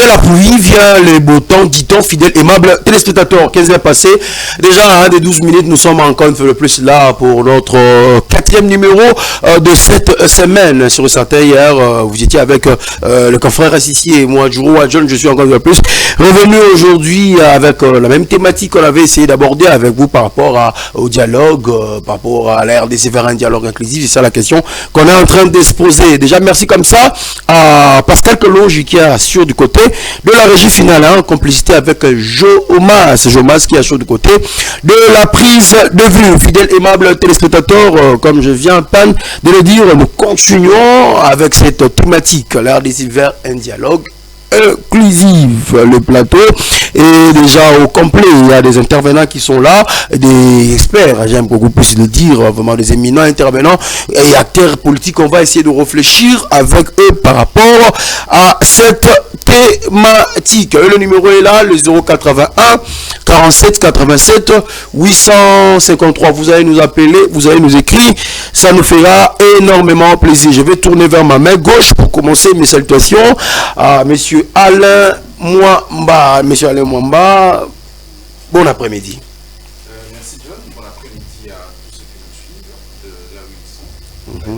la pluie vient le beau temps, dit-on, fidèle, aimable téléspectateur. 15 heures passées. Déjà, des 12 minutes, nous sommes encore une fois de plus là pour notre quatrième numéro de cette semaine. Sur certains, hier, vous étiez avec le confrère ici et moi, Juro John, je suis encore une fois de plus revenu aujourd'hui avec la même thématique qu'on avait essayé d'aborder avec vous par rapport au dialogue, par rapport à la RDC vers un dialogue inclusif. C'est ça la question qu'on est en train d'exposer. Déjà, merci comme ça à Pascal Colonge qui assure du côté de la régie finale, en complicité avec Jomas qui assure du côté de la prise de vue. Fidèle, aimable téléspectateur, comme je viens peine de le dire, nous continuons avec cette thématique, l'ère des vers un dialogue inclusif. Le plateau est déjà au complet. Il y a des intervenants qui sont là, des experts, j'aime que vous puissiez le dire, vraiment des éminents intervenants et acteurs politiques. On va essayer de réfléchir avec eux par rapport à cette thématique. Le numéro est là, le 081 47 87 853. Vous allez nous appeler, vous allez nous écrire, ça nous fera énormément plaisir. Je vais tourner vers ma main gauche pour commencer mes salutations à monsieur Alain Mwamba. Monsieur Alain Mwamba, bon après-midi. Merci John, bon après-midi à tous ceux qui nous suivent de là où ils sont.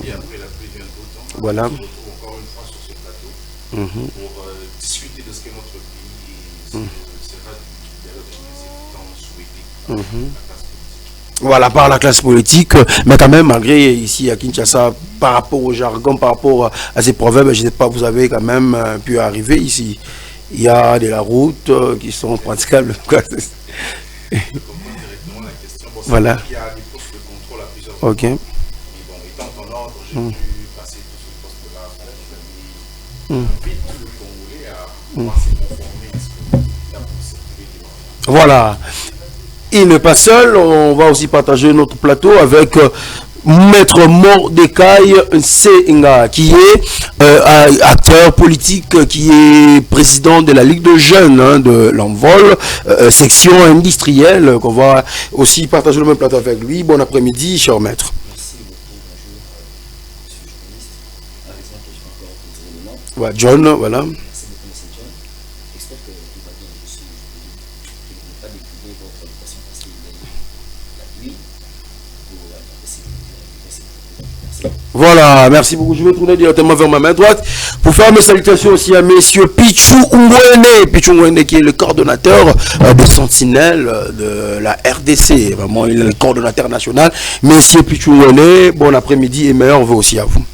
Et après la pluie vient de beau temps. Voilà. On se retrouve encore une fois sur ce plateau pour discuter de ce qu'est notre pays et ce que sera du dialogue inclusif tant souhaité par la classe politique. Voilà, par la classe politique, mais quand même, malgré ici à Kinshasa, par rapport au jargon, par rapport à ces proverbes, je ne sais pas, vous avez quand même pu arriver ici. Il y a de la route qui sont praticables. Je comprends directement la question. Bon, Voilà. Il y a des postes de contrôle à plusieurs Ok. endroits. Mais bon, étant en ordre, j'ai pu passer tout ce poste-là pour invite tout le Congolais à pouvoir se conformer à ce que la possibilité. Voilà. Il n'est pas seul, on va aussi partager notre plateau avec Maître Mordecai Nsenga, qui est acteur politique, qui est président de la Ligue de jeunes de l'Envol, section industrielle, qu'on va aussi partager le même plateau avec lui. Bon après-midi, cher maître. Merci beaucoup, bonjour, monsieur le journaliste, avec moi que je vais encore rencontrer le nom. Ouais, John, voilà. Merci beaucoup, monsieur John. J'espère que tout va bien aussi aujourd'hui, que vous n'avez pas découvert votre invitation parce qu'il y a eu la pluie pour essayer de merci. Voilà, merci beaucoup. Je vais tourner directement vers ma main droite pour faire mes salutations aussi à messieurs Pichou Ngwene. Pichou Ngwene qui est le coordonnateur des sentinelles de la RDC. Vraiment, il est le coordonnateur national. Messieurs Pichou Ngwene, bon après-midi et meilleurs vœux aussi à vous.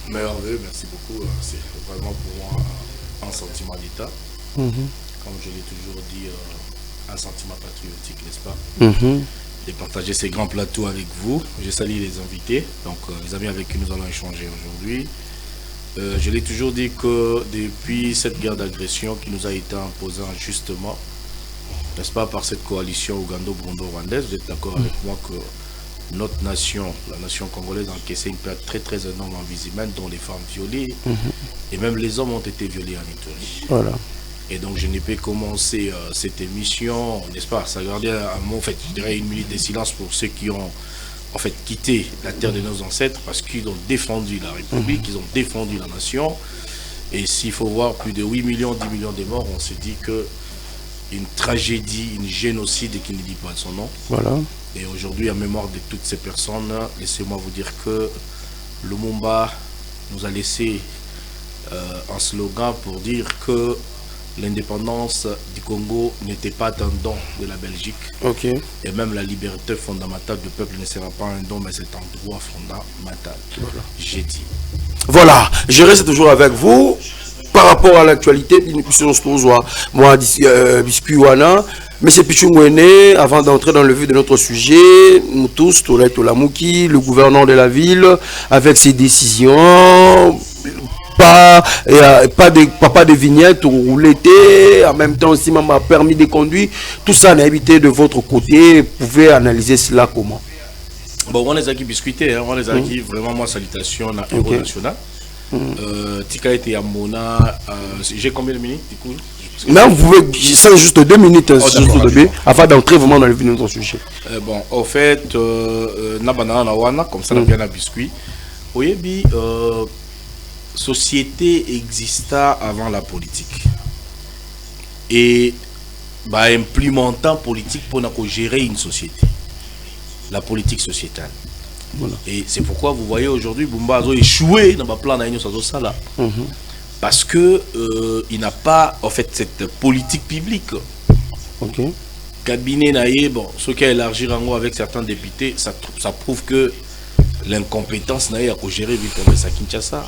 Meilleur vœu, merci beaucoup. C'est vraiment pour moi un sentiment d'État. Comme je l'ai toujours dit, un sentiment patriotique, n'est-ce pas? Et partager ces grands plateaux avec vous. Je salue les invités, donc les amis avec qui nous allons échanger aujourd'hui. Je l'ai toujours dit que depuis cette guerre d'agression qui nous a été imposée injustement, n'est-ce pas, par cette coalition ougando-brundo-rwandaise, vous êtes d'accord avec moi que notre nation, la nation congolaise, a encaissé une perte très très énorme en vie humaine, dont les femmes violées, et même les hommes ont été violés en Ituri. Voilà. Et donc je n'ai pas commencé cette émission, n'est-ce pas, ça gardait un mot, en fait, je dirais une minute de silence pour ceux qui ont en fait quitté la terre de nos ancêtres parce qu'ils ont défendu la République, ils ont défendu la nation. Et s'il faut voir plus de 8 millions, 10 millions de morts, on se dit que une tragédie, une génocide qui ne dit pas son nom. Voilà. Et aujourd'hui, en mémoire de toutes ces personnes, laissez-moi vous dire que Lumumba nous a laissé un slogan pour dire que l'indépendance du Congo n'était pas un don de la Belgique. Ok. Et même la liberté fondamentale du peuple ne sera pas un don, mais c'est un droit fondamental. Voilà. J'ai dit. Voilà, je reste toujours avec vous par rapport à l'actualité. Moi, biscuit wana. Monsieur Pichungwene, avant d'entrer dans le vif de notre sujet, nous tous, Tourette Olamuki, le gouverneur de la ville, avec ses décisions, pas de vignettes ou l'été, en même temps aussi m'a permis de conduire, tout ça n'a évité de votre côté, vous pouvez analyser cela comment? Bon, on les a qui biscuités, on les a qui vraiment, moi, salutations à Héros National. Tika était à Mona, j'ai combien de minutes du coup? Non, vous pouvez, c'est juste 2 minutes afin d'entrer vraiment dans le vif de notre sujet. Bon, au fait, Nabana Nawana, comme ça, on a bien un biscuit. société exista avant la politique. et bah, implémentant politique pour gérer une société, la politique sociétale. Voilà. Et c'est pourquoi vous voyez aujourd'hui Bumba a échoué dans le plan d'Aïno Sazosala. Parce que il n'a pas en fait cette politique publique. Ok. Cabinet naïe, bon, ce qui a élargi Rango avec certains députés, ça prouve que l'incompétence naïe a géré vite comme ça Kinshasa.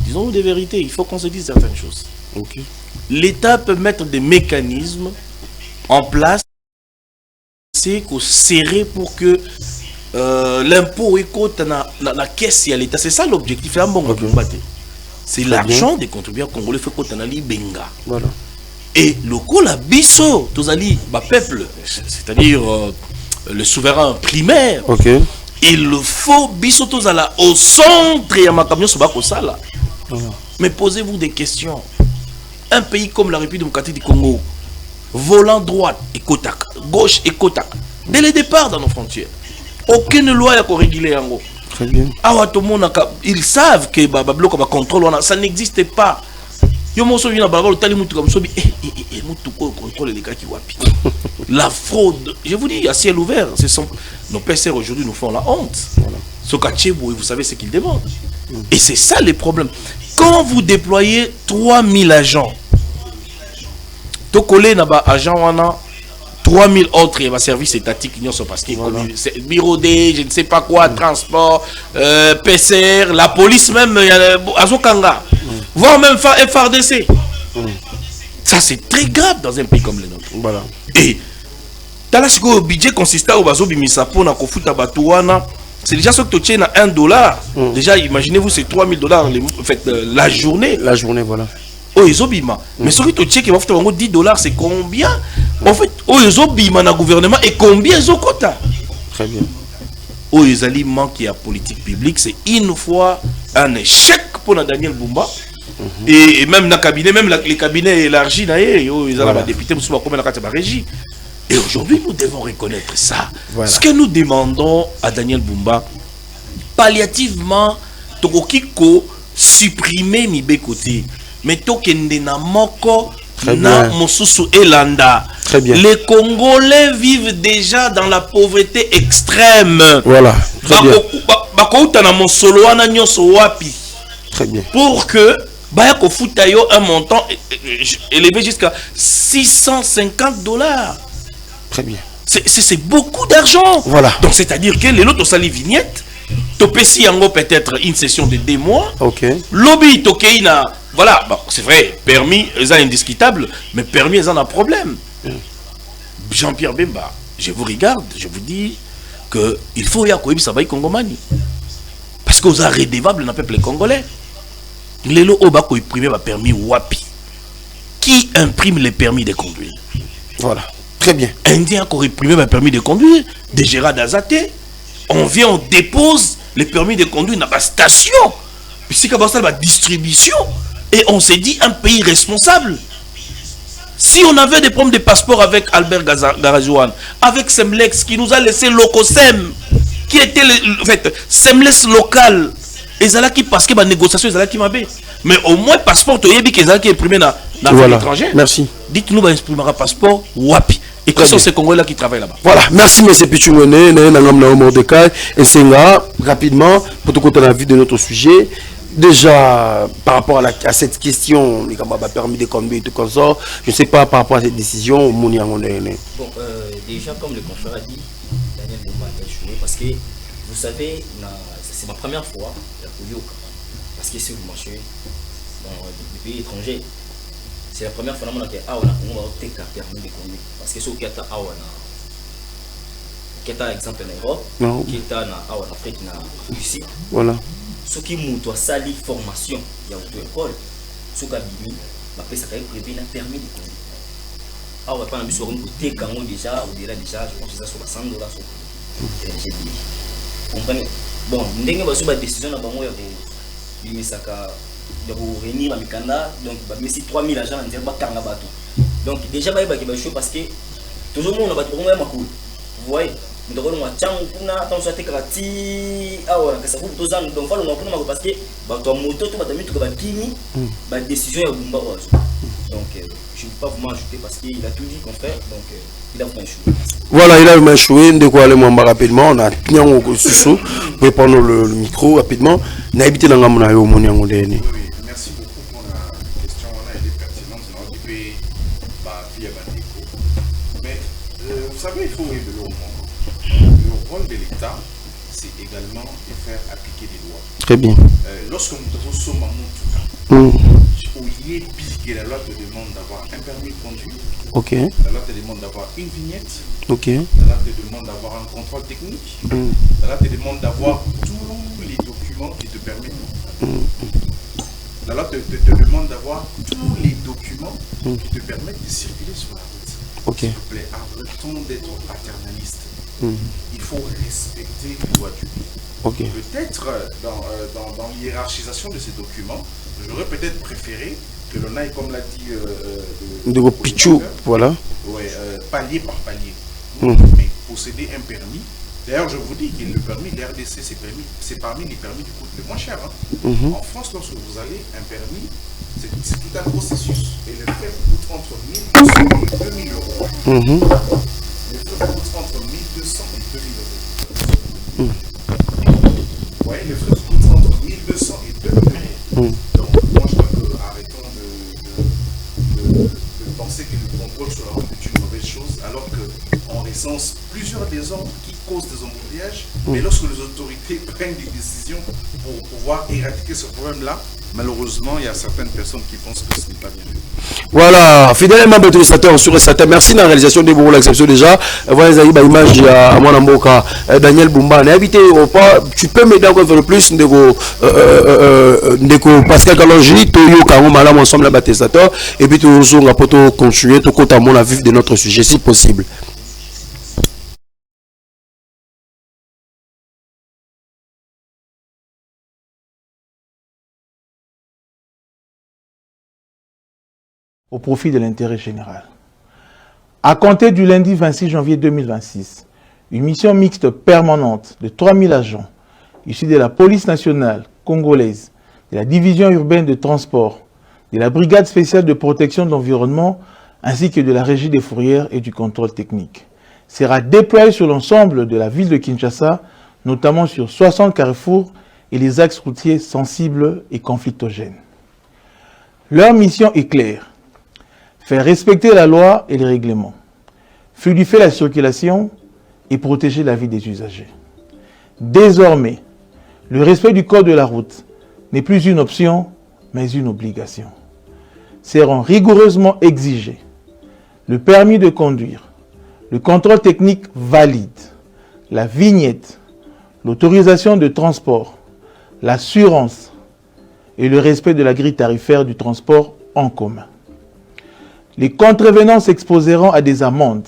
Disons des vérités, il faut qu'on se dise certaines choses. Okay. L'État peut mettre des mécanismes en place, c'est qu'on serrer pour que l'impôt écoute dans la caisse à l'État. C'est ça l'objectif. C'est l'argent des contribuables congolais fait qu'on a benga. Voilà. Et le coup la biso, tous ali, peuple, c'est-à-dire le souverain primaire. Okay. Il faut biso tous à la au centre et à ma camion sur Bakosala. Mais posez-vous des questions. Un pays comme la République démocratique du Congo, volant droite et Kotaka, gauche et Kotaka, dès le départ dans nos frontières, aucune loi n'a régulé en gros. Très bien. Ils savent que Bablo va contrôler, ça n'existe pas. La fraude, je vous dis, à ciel ouvert, nos PCR aujourd'hui nous font la honte. Voilà. Vous savez ce qu'ils demandent. Et c'est ça les problèmes. Quand vous déployez 3000 agents, Tokole n'a pas agent, on a 3000 autres et services étatiques parce qu'il y a bureau D, je ne sais pas quoi, transport, PCR, la police même, Azokanga, voire même FRDC. Ça c'est très grave dans un pays comme le nôtre. Voilà. Et le budget consistant au bazo bimisapo na kofuta batouana. C'est déjà ce que tu tiens à $1. Déjà, imaginez-vous, c'est $3000 en fait, la journée. La journée, voilà. Oh, ils ont bima. Mais ce que tu tiens qui va faire $10, c'est combien? En fait, oh, ils ont bima dans le gouvernement et combien ils ont quota? Très bien. Oh, ils ont manque à politique publique, c'est une fois un échec pour Daniel Bumba. Et même dans le cabinet, même les cabinets élargis, ils ont des députés, ils ont la régie. Et aujourd'hui, nous devons reconnaître ça. Voilà. Ce que nous demandons à Daniel Bumba, palliativement, Tokiko supprimer Mibé côté. Mais Tokende na moko na Mosusu Elanda. Très bien. Les Congolais vivent déjà dans la pauvreté extrême. Voilà. Très bien. Très bien. Pour que Bayako Futayo un montant élevé jusqu'à $650. Très bien. C'est beaucoup d'argent. Voilà. Donc c'est-à-dire que les lots sali vignettes, topesi yango peut-être une session de 2 mois. Ok. Lobby tokeina, voilà, bon, c'est vrai, permis, c'est indiscutable, mais permis, c'est un problème. Jean-Pierre Bemba, je vous regarde, je vous dis que il faut y avoir ça va Congomani. Parce que vous êtes redevable dans le peuple congolais. Les lots au bas qui impriment le permis Wapi. Qui imprime les permis de conduire? Voilà. Très bien. Indien qui réprime le permis de conduire, de Gérard Dazate, on vient, on dépose les permis de conduire dans la station. Puis c'est comme ça la distribution. Et on s'est dit un pays responsable. Si on avait des problèmes de passeport avec Albert Garazouane, avec Semlex qui nous a laissé Locosem, qui était en fait Semlex local, et ça là qui parce que la négociation est là qui m'a bé. Mais au moins passeport, tu as dit que ça qui est imprimé dans l'étranger. Merci. Dites-nous, on imprimera passeport Wapi. Et que sont ces Congolais qui travaillent là-bas. Voilà, merci M. Pichungone, Mordecai, et Senga, rapidement, pour tout compte la vie de notre sujet. Déjà, par rapport à cette question, les gars, permis de conduire et tout comme ça, je ne sais pas par rapport à cette décision, bon, déjà, comme le confrère a dit, Daniel Bumba a échoué parce que, vous savez, c'est ma première fois, parce que si vous marchez dans des pays étrangers, c'est la première fois que je suis permis de conduire. Parce que ceux qui sont en exemple en Europe, qui sont en Afrique, en Russie, ceux qui ont sali formation, il y a une école, ceux qui ont fait ça, ils ont permis de conduire. Ah, on va pas en besoin de déjà, au-delà déjà, je pense que ça soit $100 sur le GDI. Vous comprenez? Bon, nous avons une décision de réunir à Mikanda, donc mais si 3000 agents on dirait pas bateau. Donc déjà bah chaud parce que tout le monde on va trouver ma cool. Vous voyez? Donc on a kuna tant soit tekati awa kasa ku tozana donc fa longa kuna mako parce que ba to moto to batami to ba kimi ba décision ya bumba wazo. Donc je ne peux pas vous m'ajouter parce qu'il a tout dit confrère donc il a vraiment échoué. Voilà, il a vraiment échoué. De quoi aller moins rapidement, on a tenu au sous pour prendre le micro rapidement. Na habité dans ngamona yo moni ngo deni. Oui, merci beaucoup pour la question là, elle est pertinente, on va dire bah via Bandeko. Mais vous savez, il faut révéler au monde. Le rôle de l'État, c'est également de faire appliquer des lois. Très bien. Lorsque nous sommes en Moutoula, la loi te demande d'avoir un permis de conduire. Ok. La loi te demande d'avoir une vignette. Ok. La loi te demande d'avoir un contrôle technique. La loi te demande d'avoir tous les documents qui te permettent. La loi te demande d'avoir tous les documents qui te permettent de circuler sur la route. Ok. S'il vous plaît, arrêtons d'être paternaliste. Il faut respecter les lois du pays. Okay. Peut-être dans l'hiérarchisation de ces documents, j'aurais peut-être préféré que l'on aille, comme l'a dit de vos pichou, voilà. Ouais, palier par palier. Mais posséder un permis. D'ailleurs, je vous dis que le permis, l'RDC, c'est parmi les permis qui coûtent le moins cher. En France, lorsque vous allez, un permis, c'est tout un processus. Et le frais coûte entre 1 200 et 2 000 euros. Le frais coûte entre 1 200 et 2 000 euros. Oui, le frais coûte entre 1 200 et 2 000 euros. Donc, moi, je crois que arrêtons de penser que le contrôle sur la route est une mauvaise chose, alors qu'en recense plusieurs désordres qui causent des embouteillages. Mais lorsque les autorités prennent des décisions pour pouvoir éradiquer ce problème-là, malheureusement, il y a certaines personnes qui pensent que ce n'est pas bien. Voilà, fidèle membre de l'utilisateur sur SAT, merci dans la réalisation de vous l'acception déjà. Voilà les images à moi Mboka, Daniel Bumba. Invité au pas, tu peux m'aider encore faire le plus de Pascal Kalonji, Toyo Karoma là ensemble là testateur et puis tout on va poto continuer tout côté à mon avis de notre sujet si possible. Au profit de l'intérêt général. À compter du lundi 26 janvier 2026, une mission mixte permanente de 3000 agents issus de la police nationale congolaise, de la division urbaine de transport, de la brigade spéciale de protection de l'environnement, ainsi que de la régie des fourrières et du contrôle technique, sera déployée sur l'ensemble de la ville de Kinshasa, notamment sur 60 carrefours et les axes routiers sensibles et conflictogènes. Leur mission est claire. Faire respecter la loi et les règlements, fluidifier la circulation et protéger la vie des usagers. Désormais, le respect du code de la route n'est plus une option, mais une obligation. Seront rigoureusement exigés le permis de conduire, le contrôle technique valide, la vignette, l'autorisation de transport, l'assurance et le respect de la grille tarifaire du transport en commun. Les contrevenants s'exposeront à des amendes,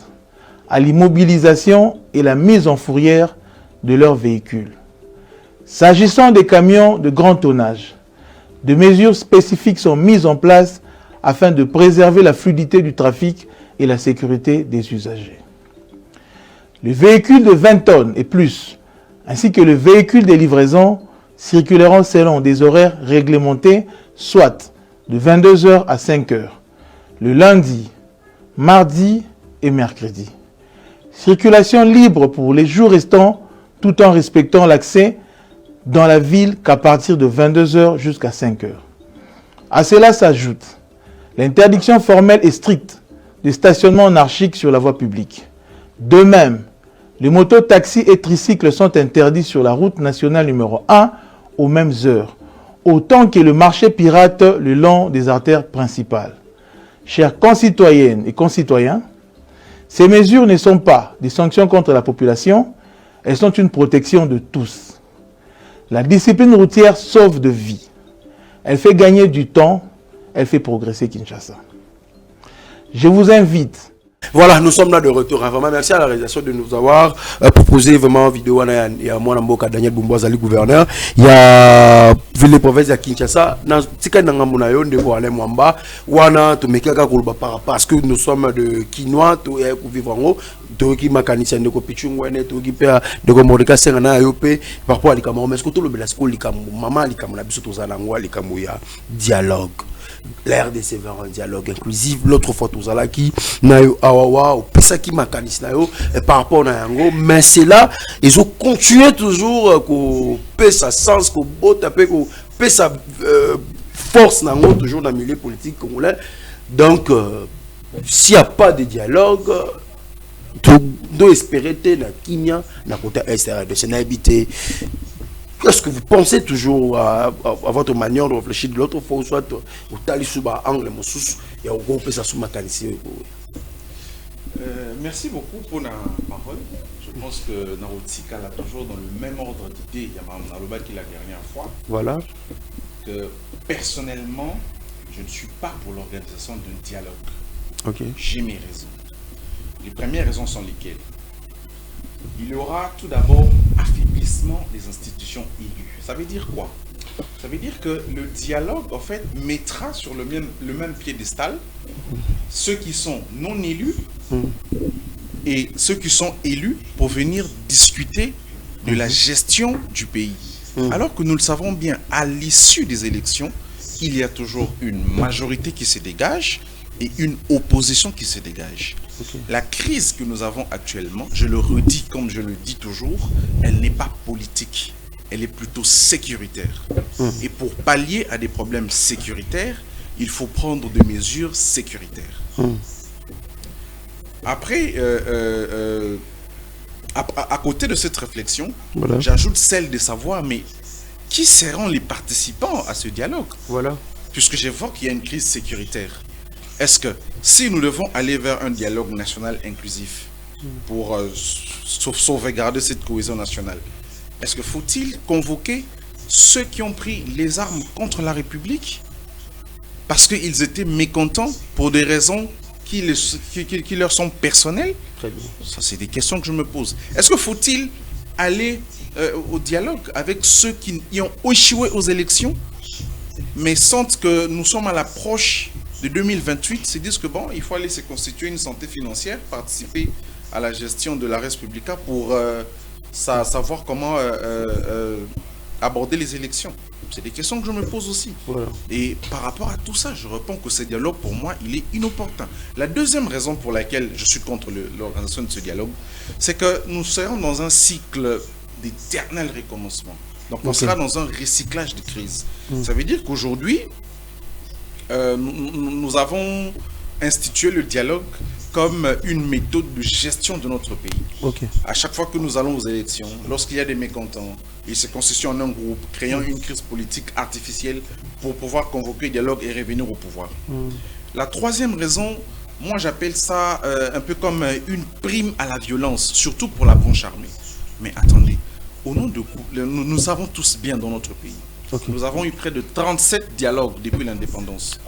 à l'immobilisation et la mise en fourrière de leurs véhicules. S'agissant des camions de grand tonnage, des mesures spécifiques sont mises en place afin de préserver la fluidité du trafic et la sécurité des usagers. Les véhicules de 20 tonnes et plus, ainsi que les véhicules de livraison, circuleront selon des horaires réglementés, soit de 22 h à 5 h. Le lundi, mardi et mercredi. Circulation libre pour les jours restants, tout en respectant l'accès dans la ville qu'à partir de 22 h jusqu'à 5 h. À cela s'ajoute l'interdiction formelle et stricte de stationnement anarchique sur la voie publique. De même, les motos, taxis et tricycles sont interdits sur la route nationale numéro 1 aux mêmes heures, autant que le marché pirate le long des artères principales. Chers concitoyennes et concitoyens, ces mesures ne sont pas des sanctions contre la population, elles sont une protection de tous. La discipline routière sauve de vies. Elle fait gagner du temps, elle fait progresser Kinshasa. Je vous invite Voilà, nous sommes là de retour. Vraiment, merci à la réalisation de nous avoir proposé vraiment vidéo. Il y a moi, Daniel Bumbois, Ali gouverneur. Il y a ville province de Kinshasa. Parce que nous sommes de Kinois, tout est vivre en haut. Tout qui mécanicien de Copichungwene, tout qui perd de Comorica Serena Yope. Parfois, les camarades, mais ce que tout le belasco, les camarades, maman, les camarades, les camarades, dialogue. L'ère de c'est un dialogue inclusif. L'autre fois, tout ça là qui n'a eu awawa, pesa qui mécanicien par rapport à Yango. Mais c'est là, ils ont continué toujours qu'on pesa sens, qu'on botte, qu'on pesa force nango toujours dans le milieu politique congolais. Donc, s'il n'y a pas de dialogue, tout doit espérer que na Kimia, na côté est de Sénabité. Est-ce que vous pensez toujours à votre manière de réfléchir de l'autre fois, soit au Talisuba angle Moussous et au groupe Sassou Makanisi? Merci beaucoup pour la parole. Je pense que Narotika a toujours dans le même ordre d'idée. Il y a Mme Naloba qui la dernière fois. Voilà. Que personnellement, je ne suis pas pour l'organisation d'un dialogue. Ok. J'ai mes raisons. Les premières raisons sont lesquelles? Il y aura tout d'abord affaiblissement des institutions élues. Ça veut dire quoi? Ça veut dire que le dialogue, en fait, mettra sur le même piédestal ceux qui sont non élus et ceux qui sont élus pour venir discuter de la gestion du pays. Alors que nous le savons bien, à l'issue des élections, il y a toujours une majorité qui se dégage et une opposition qui se dégage. Okay. La crise que nous avons actuellement, je le redis comme je le dis toujours, elle n'est pas politique, elle est plutôt sécuritaire. Et pour pallier à des problèmes sécuritaires, il faut prendre des mesures sécuritaires. Après, à côté de cette réflexion, voilà, j'ajoute celle de savoir, mais qui seront les participants à ce dialogue? Voilà. Puisque j'évoque qu'il y a une crise sécuritaire. Est-ce que si nous devons aller vers un dialogue national inclusif pour sauvegarder cette cohésion nationale, est-ce que faut-il convoquer ceux qui ont pris les armes contre la République parce qu'ils étaient mécontents pour des raisons qui leur sont personnelles? Très bien. Ça, c'est des questions que je me pose. Est-ce que faut-il aller au dialogue avec ceux qui ont échoué aux élections mais sentent que nous sommes à l'approche de 2028, se disent que bon, il faut aller se constituer une santé financière, participer à la gestion de la res publica pour savoir comment aborder les élections. C'est des questions que je me pose aussi. Voilà. Et par rapport à tout ça, je réponds que ce dialogue, pour moi, il est inopportun. La deuxième raison pour laquelle je suis contre l'organisation de ce dialogue, c'est que nous serons dans un cycle d'éternel recommencement. Donc on sera dans un recyclage de crise. Ça veut dire qu'aujourd'hui, nous avons institué le dialogue comme une méthode de gestion de notre pays. À chaque fois que nous allons aux élections, lorsqu'il y a des mécontents, ils se constituent en un groupe, créant une crise politique artificielle pour pouvoir convoquer le dialogue et revenir au pouvoir. La troisième raison, moi j'appelle ça un peu comme une prime à la violence, surtout pour la branche armée. Mais attendez, au nom de nous savons tous bien dans notre pays. Nous avons eu près de 37 dialogues depuis l'indépendance.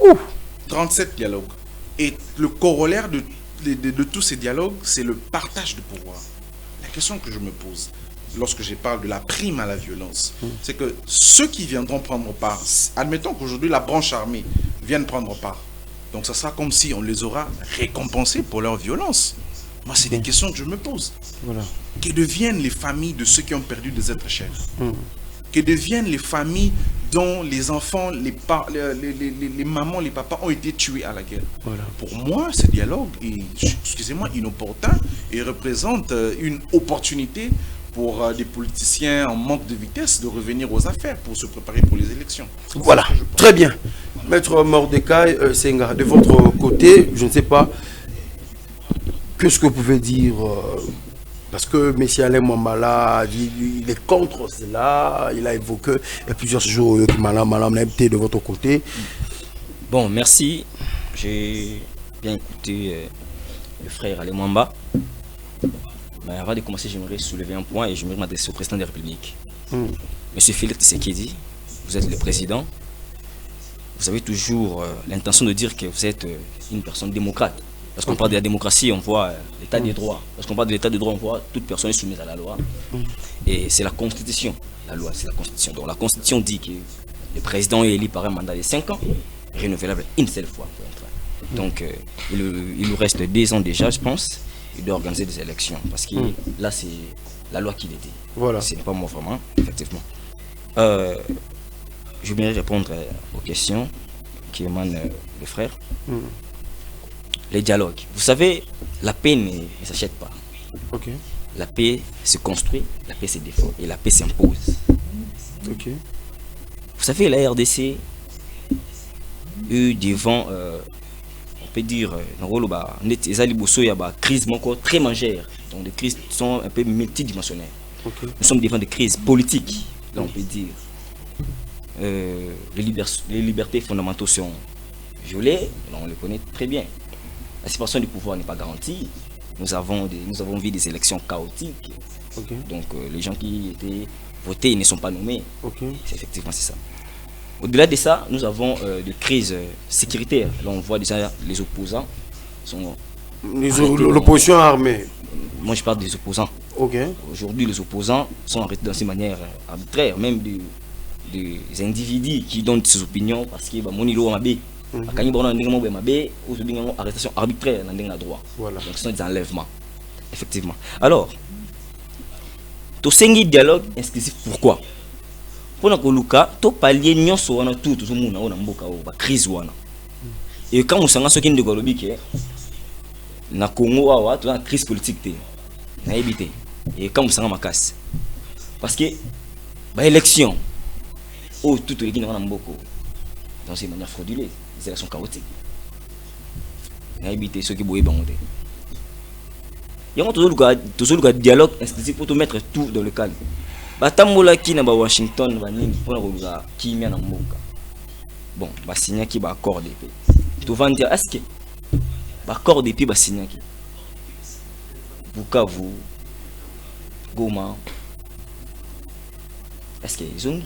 37 dialogues. Et le corollaire de tous ces dialogues, c'est le partage de pouvoir. La question que je me pose, lorsque je parle de la prime à la violence, c'est que ceux qui viendront prendre part, admettons qu'aujourd'hui la branche armée vienne prendre part, donc ça sera comme si on les aura récompensés pour leur violence. Moi, c'est des questions que je me pose. Voilà. Que deviennent les familles de ceux qui ont perdu des êtres chers? Que deviennent les familles dont les enfants, les mamans, les papas ont été tués à la guerre? Voilà. Pour moi, ce dialogue est, excusez-moi, inopportun et représente une opportunité pour des politiciens en manque de vitesse de revenir aux affaires pour se préparer pour les élections. Voilà, très bien. Maître Mordecai Senga, de votre côté, je ne sais pas, qu'est-ce que vous pouvez dire parce que M. Alain Mambala, il est contre cela, il a évoqué plusieurs jours que Madame été de votre côté. Bon, merci. J'ai bien écouté le frère Alain Mamba. Mais avant de commencer, j'aimerais soulever un point et j'aimerais m'adresser au président de la République. Monsieur Félix Tshisekedi, vous êtes le président. Vous avez toujours l'intention de dire que vous êtes une personne démocrate. Lorsqu'on parle de la démocratie, on voit l'état des droits. Lorsqu'on parle de l'état des droits, on voit toute personne est soumise à la loi. Et c'est la Constitution. La loi, c'est la Constitution. Donc la Constitution dit que le président est élu par un mandat de 5 ans, renouvelable une seule fois. Donc il nous reste 2 ans déjà, je pense. Il doit organiser des élections. Parce que là, c'est la loi qui l'était. Voilà. Ce n'est pas moi vraiment, effectivement. Je voudrais répondre aux questions qui émanent des frères. Les dialogues. Vous savez, la paix ne s'achète pas. Ok. La paix se construit, la paix se défend et la paix s'impose. Ok. Vous savez, la RDC eu devant, on peut dire, il y a une crise très majeure. Donc les crises sont un peu multidimensionnelles. Okay. Nous sommes devant des crises politiques, là on peut dire. Les libertés fondamentales sont violées, là on les connaît très bien. La séparation du pouvoir n'est pas garantie. Nous avons vu des élections chaotiques. Okay. Donc les gens qui étaient votés ne sont pas nommés. Okay. Effectivement, c'est ça. Au-delà de ça, nous avons des crises sécuritaires. Là, on voit déjà les opposants sont... L'opposition armée. Moi, je parle des opposants. Okay. Aujourd'hui, les opposants sont arrêtés dans une manière arbitraire, même des individus qui donnent ses opinions parce que monilo mabé. Arrestation arbitraire dans le droit. Voilà. Donc ce sont des enlèvements. Effectivement. Alors, tout ce dialogue exclusif, pourquoi? Pour nous to palier nyonso wana tout le monde na mboka o ba crise wana. Et quand on sanga soki ndeko lobi ke na Congo awa to na crise politique te. Na éviter. Et quand on sanga makasi. Parce que ba élection oh tout le monde na mboko. Dans ces manières frauduleuses, les élections chaotiques. Na éviter ceux qui boye bangote. Il y a toujours le dialogue exclusif pour te mettre tout dans le calme. Batamola ki na ba Washington ba nini pour na kimia na mboka. Bon, ba signer ki ba accord de paix. Tu vas dire est-ce que ba accord de paix ba signer ki Bukavu, Goma. Est-ce que ils ont?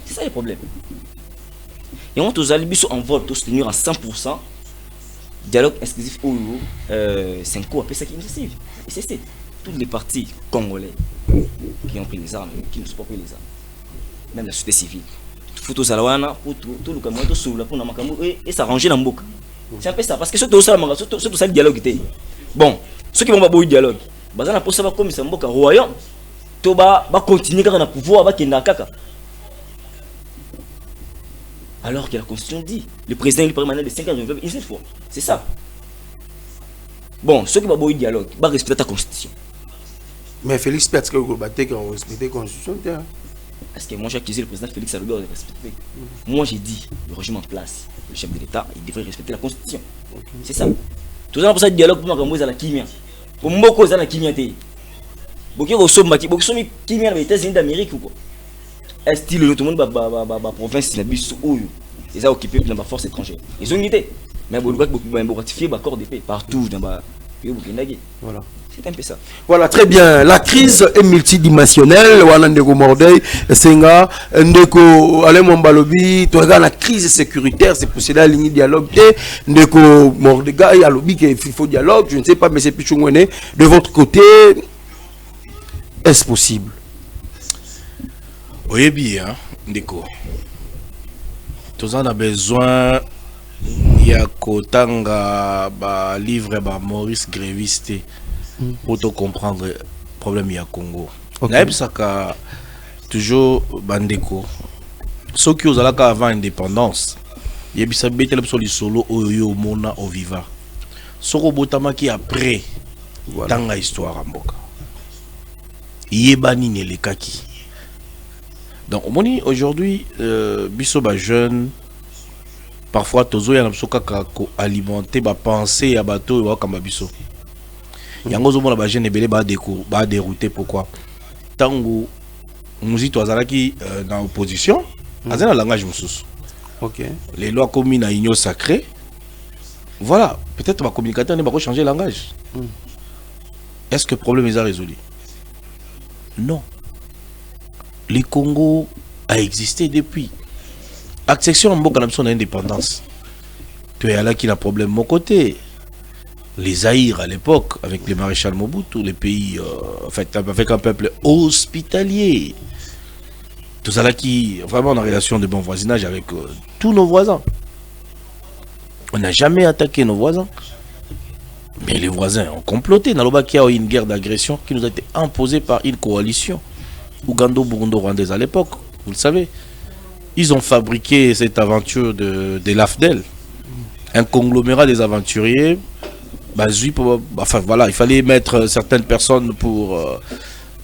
C'est ça le problème. Et on tous alibiso en vol tous tenir à 100% dialogue exclusif ou c'est un coup après ça qui initiative. Et c'est tous les partis congolais qui ont pris les armes, qui ne sont pas pris les armes, même la société civile. Tout aux alawana, tout le cameroun, tout sur la pour et s'arranger dans le boc. C'est un peu ça, parce que surtout ça le dialogue était. Bon, ceux qui vont pas beaucoup dialogue, bazana pour savoir comme ça mboka royaume, to ba continuer quand on a pouvoir ba kenda kaka. Alors que la Constitution dit, le président il permanent de 5 ans une seule fois. C'est ça. Bon, ceux qui vont beaucoup dialogue, ba respecter ta Constitution. Mais Félix Piatske on respecte la Constitution. Est-ce que moi j'ai accusé le président Félix Alobi de respecter? Moi j'ai dit, le régime en place, le chef de l'État, il devrait respecter la Constitution. Okay. C'est ça. Tout ça pour ça dialogue pour moi à la Kimia. Pour moi cause à la Kimia té. Boki au sommaki, boki somi Kimia les États-Unis d'Amérique ou quoi? Est-ce que tout le monde ba province la biso ou ils ont occupé dans la force étrangère. Ils ont unité. Mais beaucoup ratifier l'accord de paix partout dans ba pays burkinabé. Voilà. C'est un peu ça. Voilà, très bien. La crise est multidimensionnelle. Wanandeko Mordei, Senga, Ndeko Alain Mwambalobi, tu regardes la crise sécuritaire, c'est pour cela la ligne dialogue. Ndeko Mordega, il y a lobby qu'il faut dialogue, je ne sais pas, mais c'est plus chouette. De votre côté, est-ce possible? Oui, bien, Ndeko. Tous on a besoin. Il y a Kotanga, livre, Maurice Gréviste. Pour te comprendre le problème du Congo. Okay. Saka toujours bandeko. Ceux qui ont avant l'indépendance, il y a des solo au mona au viva. Soko botama qui après dans la histoire en boka. Yebani ne le kaki. Donc aujourd'hui biso ba jeune parfois tozo ya namso kaka ko alimenter ba pensée ya bato wa kamba biso. Yango zo mona ba jeune ebele ba dérouté pourquoi tango muzi to azalaki dans opposition azana langage mususu. OK, les lois communes à union sacrée, voilà, peut-être ma communicateur n'est pas changer langage. Est-ce que le problème est résolu? Non. Le Congo a existé depuis accession en Boka son indépendance. Tu es là qui a un problème de mon côté. Les Zaïre à l'époque, avec les maréchals Mobutu, les pays, en fait, avec un peuple hospitalier. Tout ça là qui, vraiment, en relation de bon voisinage avec tous nos voisins. On n'a jamais attaqué nos voisins. Mais les voisins ont comploté. Dans le qu'il y a eu une guerre d'agression qui nous a été imposée par une coalition. Ougando-Burundo-Rwandaise à l'époque, vous le savez. Ils ont fabriqué cette aventure de l'AFDEL. Un conglomérat des aventuriers. Enfin voilà, il fallait mettre certaines personnes pour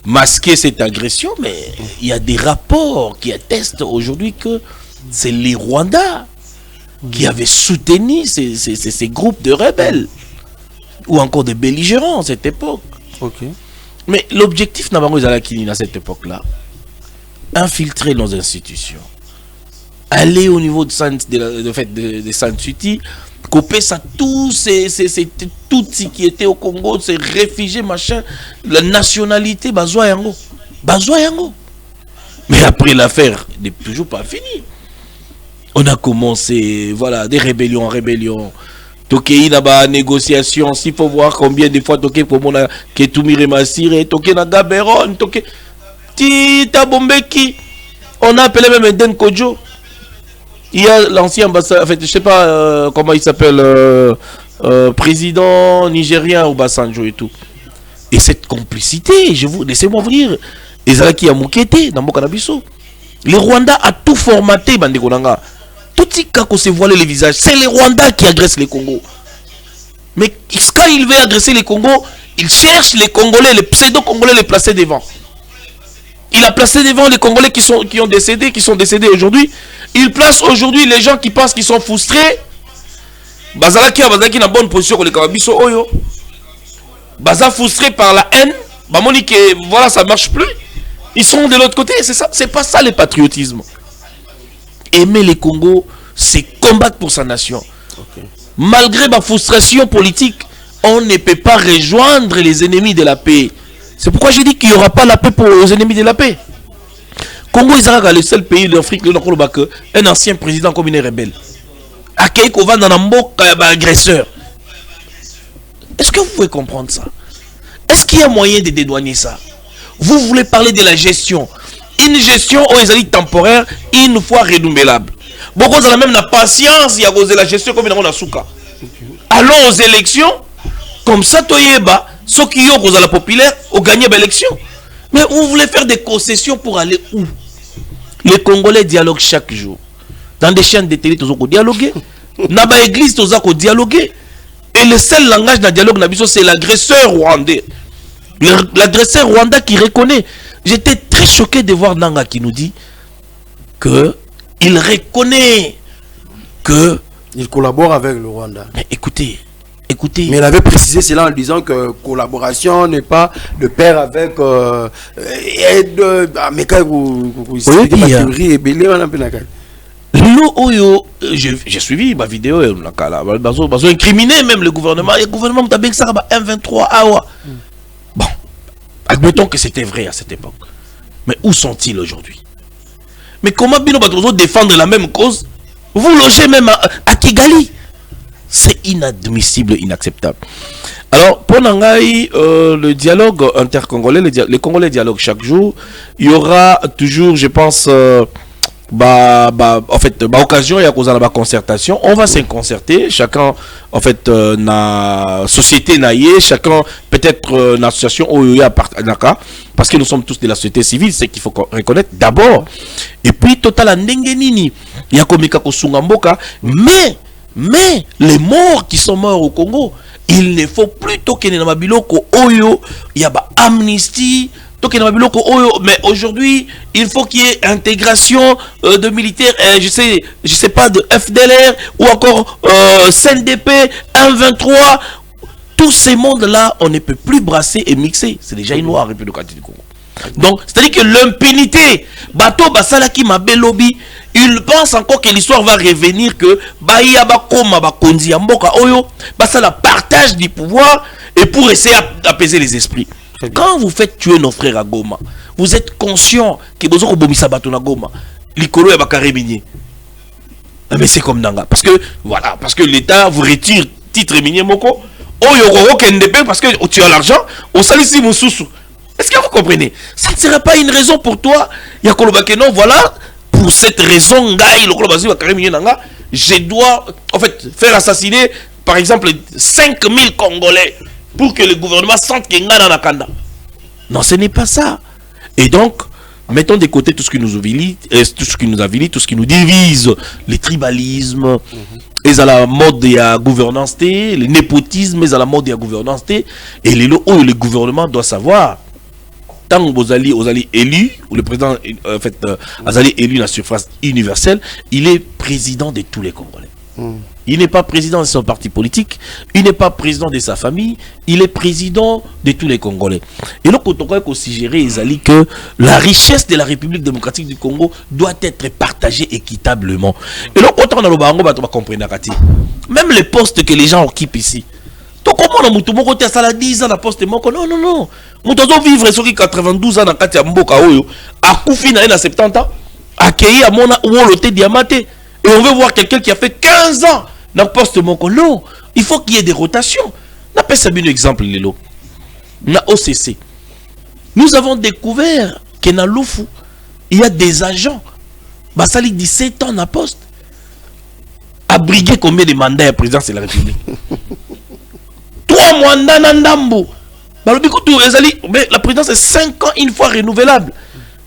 masquer cette agression. Mais il y a des rapports qui attestent aujourd'hui que c'est les Rwandais qui avaient soutenu ces groupes de rebelles. Ou encore des belligérants à cette époque. Okay. Mais l'objectif Nabango-Zalakini à cette époque-là, infiltrer nos institutions, aller au niveau de Saint-Suti, couper ça, tous ces Tutsis qui étaient au Congo, ces réfugiés, machin, la nationalité, Bazoa Yango. Mais après l'affaire n'est toujours pas finie. On a commencé, voilà, des rébellions en rébellion. Toké na ba négociation, s'il faut voir combien de fois Toké pour mon Ketumire Massire, Toké na Gaberon, Toké Tita Bombeki. On a appelé même Eden Kodjo. Il y a l'ancien ambassadeur, en fait, je sais pas comment il s'appelle, président nigérien au Basanjo et tout. Et cette complicité, laissez-moi vous dire, les Alaki a moukété dans Mokanabiso. Les Rwandais a tout formaté, Bandekonanga. Tout ce qui se voilé les visages, c'est les Rwandais qui agressent les Congos. Mais quand il veut agresser les Congos, il cherche les Congolais, les pseudo-Congolais, les placer devant. Il a placé devant les Congolais qui sont décédés aujourd'hui. Il place aujourd'hui les gens qui pensent qu'ils sont frustrés. Bazalaki na bonne position pour les Kamabiso Oyo. Baza frustré par la haine. Bamoni que voilà, ça marche plus. Ils sont de l'autre côté, c'est ça, c'est pas ça le patriotisme. Aimer les Congos, c'est combattre pour sa nation. Okay. Malgré ma frustration politique, on ne peut pas rejoindre les ennemis de la paix. C'est pourquoi j'ai dit qu'il n'y aura pas la paix pour les ennemis de la paix. Congo est le seul pays d'Afrique un ancien président comme une rebelle. Akeiko va dans un agresseur. Est-ce que vous pouvez comprendre ça? Est-ce qu'il y a moyen de dédouaner ça? Vous voulez parler de la gestion. Une gestion temporaire, une fois renouvelable. Beaucoup ont même la patience, il y a la gestion comme dans Souka. Allons aux élections, comme ça, Toyeba, ceux qui ont la populaire, ont gagné l'élection. Mais vous voulez faire des concessions pour aller où? Les Congolais dialoguent chaque jour. Dans des chaînes de télé, ils ont dialogué. Dans les églises, ils ont dialogué. Et le seul langage de dialogue, c'est l'agresseur rwandais. L'agresseur rwandais qui reconnaît. J'étais très choqué de voir Nanga qui nous dit que il reconnaît que il collabore avec le Rwanda. Mais écoutez. Mais il avait précisé cela en disant que collaboration n'est pas de pair avec aide. J'ai suivi ma vidéo, ils ont incriminé même le gouvernement. Le gouvernement a bien que ça va M23 Awa. Bon, admettons que c'était vrai à cette époque. Mais où sont-ils aujourd'hui? Mais comment Bino Batrozo défendre la même cause? Vous logez même à Kigali. C'est inadmissible, inacceptable. Alors, pour Nangaï, le dialogue intercongolais, les Congolais dialoguent chaque jour. Il y aura toujours, je pense, en fait, occasion, il y a cause de la concertation. On va se concerter. Chacun, en fait, na société naïe, chacun peut-être une association où il y a parce que nous sommes tous de la société civile, c'est qu'il faut reconnaître d'abord. Et puis, total à Nengenini, il y a comme Kosungamboka, mais les morts qui sont morts au Congo, il ne faut plutôt qu'il y ait Oyo, il y a amnistie, mais aujourd'hui, il faut qu'il y ait intégration de militaires, je sais pas, de FDLR ou encore CNDP, 123. Tous ces mondes-là, on ne peut plus brasser et mixer. C'est déjà une loi en République du Congo. Donc, c'est-à-dire que l'impunité, Bato Basalaki Mabe Lobby, il pense encore que l'histoire va revenir que Baïa Bakoma Bakonzi Amboka Oyo, Basala partage du pouvoir et pour essayer d'apaiser les esprits. Quand vous faites tuer nos frères à Goma, vous êtes conscient que Bozoko Bomisa Bato na Goma, Likolo et Bakaremini. Mais c'est comme Nanga. Parce que, voilà, parce que l'État vous retire titre minier moko. Oh, yoro kendebe parce que tu as l'argent. Au salisi moussoussou. Est-ce que vous comprenez? Ça ne serait pas une raison pour toi. Yakolobake non, voilà. Pour cette raison, je dois, en fait, faire assassiner, par exemple, 5000 Congolais pour que le gouvernement sente qu'il y a un Kanda. Non, ce n'est pas ça. Et donc, mettons de côté tout ce qui nous humilie, tout ce qui nous divise, les tribalismes, et à la mode de la gouvernance, le népotisme, et à la mode de la gouvernance, et le gouvernement doit savoir. Tant que vous allez élu, ou le président en fait, allez élu dans la surface universelle, il est président de tous les Congolais. Il n'est pas président de son parti politique, il n'est pas président de sa famille, il est président de tous les Congolais. Et donc, on doit aussi gérer que la richesse de la République démocratique du Congo doit être partagée équitablement. Et donc, autant on a le bango, on va comprendre. Même les postes que les gens occupent ici. Donc, comment on a mon côté à 10 ans à poste moko? Non, non, non. Nous devons vivre sur 92 ans dans Katia Mboka Oyo, à Koufi à 70 ans, accueilli à mon Wolote Diamaté. Et on veut voir quelqu'un qui a fait 15 ans dans le poste moko. Non, il faut qu'il y ait des rotations. On appelle ça un exemple, Lelo. Dans OCC. Nous avons découvert que dans Loufou, il y a des agents. Basali 17 ans dans le poste. Abriguer combien de mandats à la présidence de la République? 3 mandats dans Ndambo. Mais la présidence est 5 ans une fois renouvelable.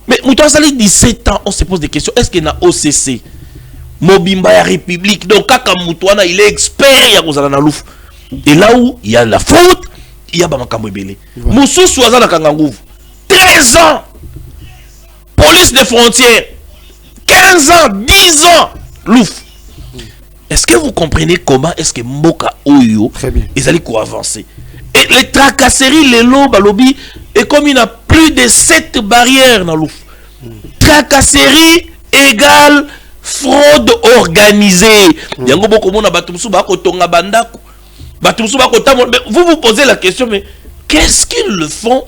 Mais Mouton Sali 17 ans, on se pose des questions. Est-ce qu'il y a OCC Mobimba ya République. Donc Kaka Moutouana, il est expert ya Kozala Louf. Et là où il y a la faute, il y a Bamakambo Ebele. Moussou Souazana Kangangouv. 13 ans. Police des frontières. 15 ans, 10 ans. Louf. Est-ce que vous comprenez comment est-ce que Mboka Oyo ils allaient quoi avancer? Et les tracasseries, les lots, balobi, et comme il y a plus de 7 barrières dans l'ouf. Tracasserie égale fraude organisée. Vous vous posez la question, mais qu'est-ce qu'ils le font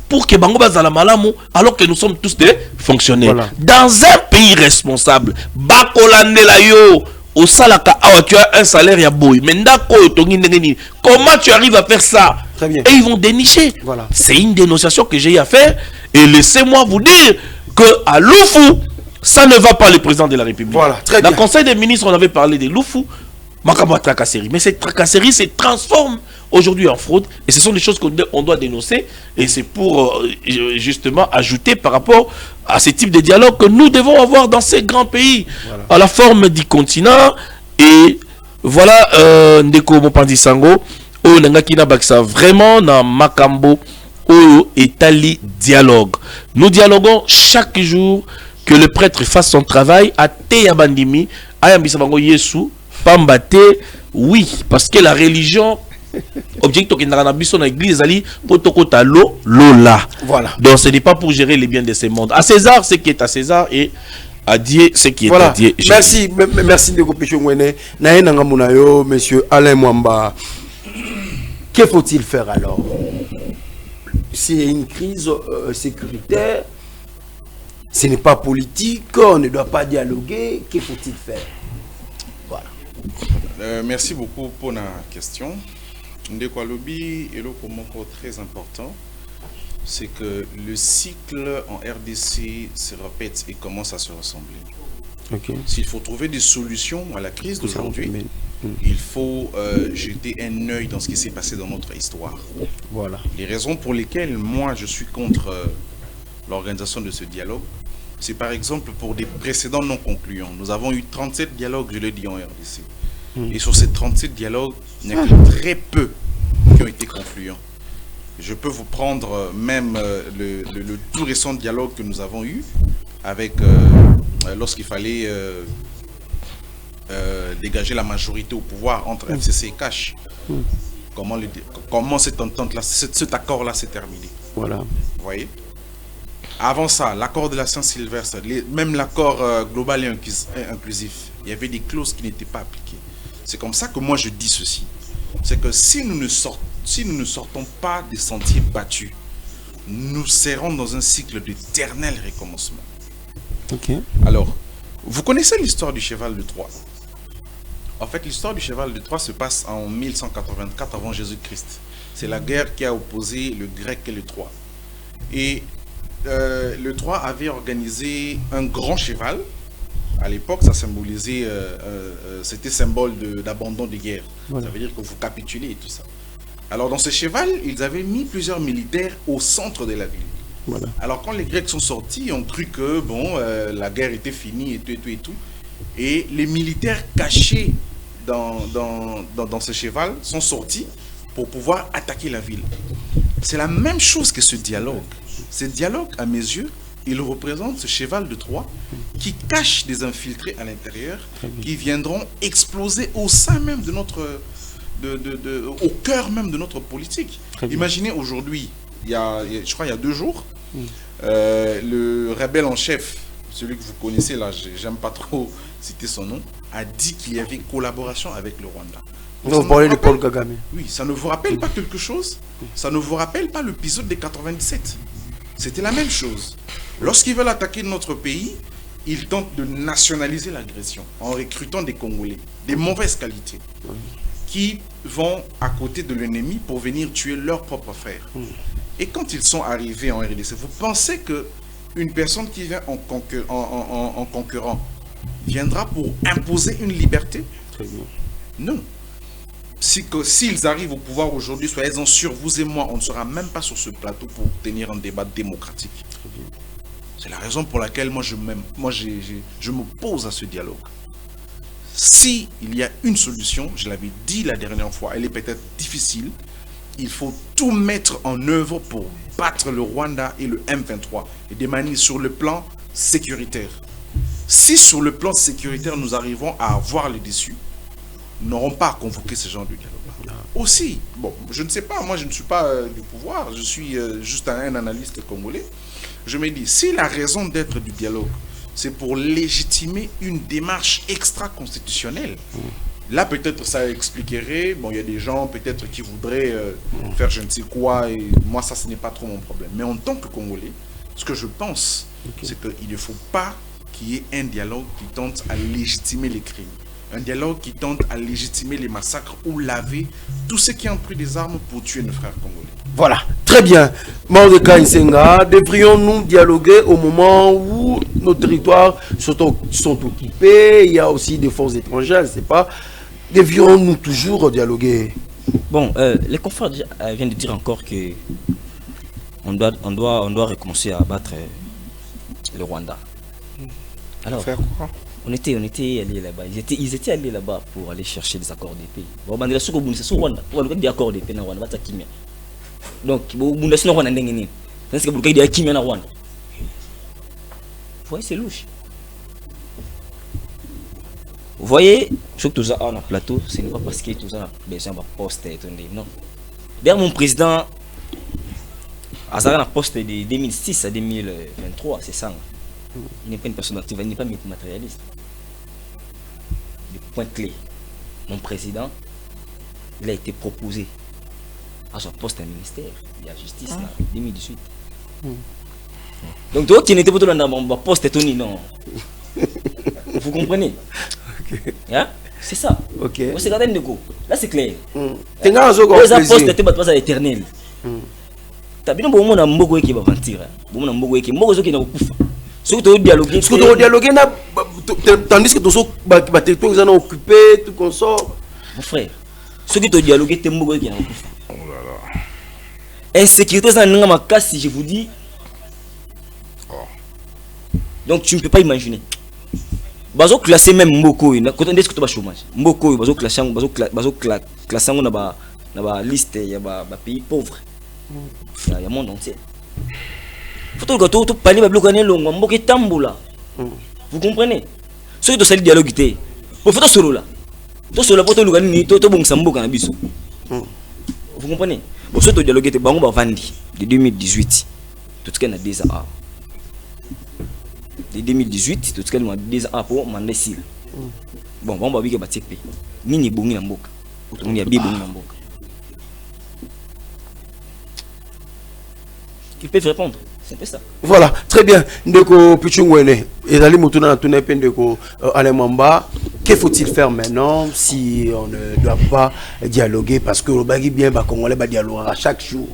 pour que Bango Bazala Malamu, alors que nous sommes tous des fonctionnaires? Voilà. Dans un pays responsable, Bakolandela yo, au salaka, tu as un salaire ya boy. Comment tu arrives à faire ça? Très bien. Et ils vont dénicher. Voilà. C'est une dénonciation que j'ai à faire. Et laissez-moi vous dire que à Loufou, ça ne va pas le président de la République. Voilà. Très bien. Dans le Conseil des ministres, on avait parlé de Loufou. Tracasserie. Mais cette tracasserie se transforme aujourd'hui en fraude. Et ce sont des choses qu'on doit dénoncer. Et c'est pour justement ajouter par rapport à ce type de dialogue que nous devons avoir dans ces grands pays. Voilà. À la forme du continent. Et voilà, Ndeko Mopandi Sango. Oh, Nangakina Baksa. Vraiment, dans Makambo. Oh, Etali dialogue. Nous dialoguons chaque jour que le prêtre fasse son travail. À Teyabandimi. Ayambisabango Yesu. Pambate, oui, parce que la religion, objectif qui n'a pas dans l'église, voilà. Donc ce n'est pas pour gérer les biens de ce monde. À César, ce qui est à César, et à Dieu, ce qui est à Dieu. Merci, merci de monsieur Alain Mwamba. Que faut-il faire alors? C'est une crise sécuritaire, ce n'est pas politique, on ne doit pas dialoguer. Que faut-il faire? Merci beaucoup pour la question. Ndekwa-Lobi est le comment très important. C'est que le cycle en RDC se répète et commence à se ressembler. Okay. S'il faut trouver des solutions à la crise d'aujourd'hui, il faut jeter un œil dans ce qui s'est passé dans notre histoire. Voilà. Les raisons pour lesquelles moi je suis contre l'organisation de ce dialogue, c'est par exemple pour des précédents non concluants. Nous avons eu 37 dialogues, je le dis, en RDC. Et sur ces 37 dialogues, il n'y a que très peu qui ont été concluants. Je peux vous prendre même le tout récent dialogue que nous avons eu avec lorsqu'il fallait dégager la majorité au pouvoir entre FCC et CACH. Comment cette entente-là, cet accord-là s'est terminé. Voilà. Vous voyez? Avant ça, l'accord de la Saint-Sylvestre, même l'accord global et inclusif, il y avait des clauses qui n'étaient pas appliquées. C'est comme ça que moi je dis ceci. C'est que si nous ne sortons pas des sentiers battus, nous serons dans un cycle d'éternel recommencement. Okay. Alors, vous connaissez l'histoire du cheval de Troie? En fait, l'histoire du cheval de Troie se passe en 1184 avant Jésus-Christ. C'est la guerre qui a opposé le grec et le Troie. Et le Troie avait organisé un grand cheval. À l'époque, ça symbolisait, c'était symbole d'abandon de guerre. Voilà. Ça veut dire que vous capitulez et tout ça. Alors dans ce cheval, ils avaient mis plusieurs militaires au centre de la ville. Voilà. Alors quand les Grecs sont sortis, ils ont cru que bon, la guerre était finie et tout. Et les militaires cachés dans ce cheval sont sortis pour pouvoir attaquer la ville. C'est la même chose que ce dialogue. Ce dialogue, à mes yeux, il représente ce cheval de Troie qui cache des infiltrés à l'intérieur qui viendront exploser au sein même de notre... au cœur même de notre politique. Imaginez aujourd'hui, je crois il y a 2 jours, le rebelle en chef, celui que vous connaissez là, j'aime pas trop citer son nom, a dit qu'il y avait collaboration avec le Rwanda. Vous parlez de Paul Kagame. Oui, ça ne vous rappelle pas quelque chose? Ça ne vous rappelle pas l'épisode des 97? C'était la même chose. Lorsqu'ils veulent attaquer notre pays, ils tentent de nationaliser l'agression en recrutant des Congolais, des mauvaises qualités, qui vont à côté de l'ennemi pour venir tuer leurs propres frères. Et quand ils sont arrivés en RDC, vous pensez qu'une personne qui vient en concurrent viendra pour imposer une liberté? Non. S'ils arrivent au pouvoir aujourd'hui, soyez-en sûrs, vous et moi, on ne sera même pas sur ce plateau pour tenir un débat démocratique. C'est la raison pour laquelle je m'oppose à ce dialogue. Si il y a une solution, je l'avais dit la dernière fois, elle est peut-être difficile, il faut tout mettre en œuvre pour battre le Rwanda et le M23 et de manière sur le plan sécuritaire. Si sur le plan sécuritaire nous arrivons à avoir le dessus, nous n'aurons pas à convoquer ce genre de dialogue. Aussi, bon, je ne sais pas, moi je ne suis pas du pouvoir, je suis juste un analyste congolais. Je me dis, si la raison d'être du dialogue, c'est pour légitimer une démarche extra-constitutionnelle, là peut-être ça expliquerait, bon il y a des gens peut-être qui voudraient faire je ne sais quoi, et moi ça ce n'est pas trop mon problème. Mais en tant que Congolais, ce que je pense, c'est qu'il ne faut pas qu'il y ait un dialogue qui tente à légitimer les crimes. Un dialogue qui tente à légitimer les massacres ou laver tous ceux qui ont pris des armes pour tuer nos frères congolais. Voilà, très bien. Mordecai Nsenga, devrions-nous dialoguer au moment où nos territoires sont occupés? Il y a aussi des forces étrangères, je ne sais pas. Devrions-nous toujours dialoguer? Bon, les confrères viennent de dire encore que on doit recommencer à battre le Rwanda. Alors, faire quoi? On était allés là-bas. Ils étaient allés là-bas pour aller chercher des accords de paix. Bon, on a sur Rwanda. On a des accords de paix dans Rwanda. Donc, on a sur Rwanda. C'est ce que vous avez dit à Rwanda. Vous voyez, c'est louche. Vous voyez, ce que tout ça en plateau, ce n'est pas parce que tout ça a besoin de poste. Non. D'ailleurs, mon président a un poste de 2006 à 2023, c'est ça. Il n'est pas une personne active, il n'est pas matérialiste. Le point clé, mon président, il a été proposé à son poste à ministère de la justice en 2018. Donc, toi qui n'étais pas dans mon poste, non. Vous comprenez? Hein? C'est ça. Ok. C'est quand même de go. Là, c'est clair. T'es dans un poste n'était pas éternel. T'as bien beau monde à Mbogo qui va mentir. Bon, Mbogo qui est ce que tu as dialogué, tandis que tu as été occupé, tout comme ça. Mon frère, ce que tu as dialogué, tu es Mbogo qui est occupé. Oh là là. Insécurité, ça n'a pas casse si je vous dis. Donc tu ne peux pas imaginer. Bazo classé même Mboko, quand on dit que tu as chômage. Mboko, bazo classé dans la liste, il y a des pays pauvres. Il y a le monde entier. Faut que tu parles de bloquer longue, Mboké tamboula. Vous comprenez? Ce que tu as dialogue, il faut solo là. Tu solo pour te l'organiser, tu bon sambo quand biso. Vous comprenez? Bon, ce que tu dialogue, tu bango bavandi de 2018. Tout ce qu'il y a déjà. De 2018, tout ce qu'il y a déjà pour Mandessil. Bon, on va dire que tu as Nini bongi na mboka. On y a bien bongi na mboka. Ils peuvent répondre. C'est un peu ça. Voilà, très bien. Ndeko Pichungwene, Ezali Mutuna Tunepe Ndeko Alemamba, Que faut-il faire maintenant si on ne doit pas dialoguer? Parce que le bagui bien, les Congolais va dialoguer à chaque jour.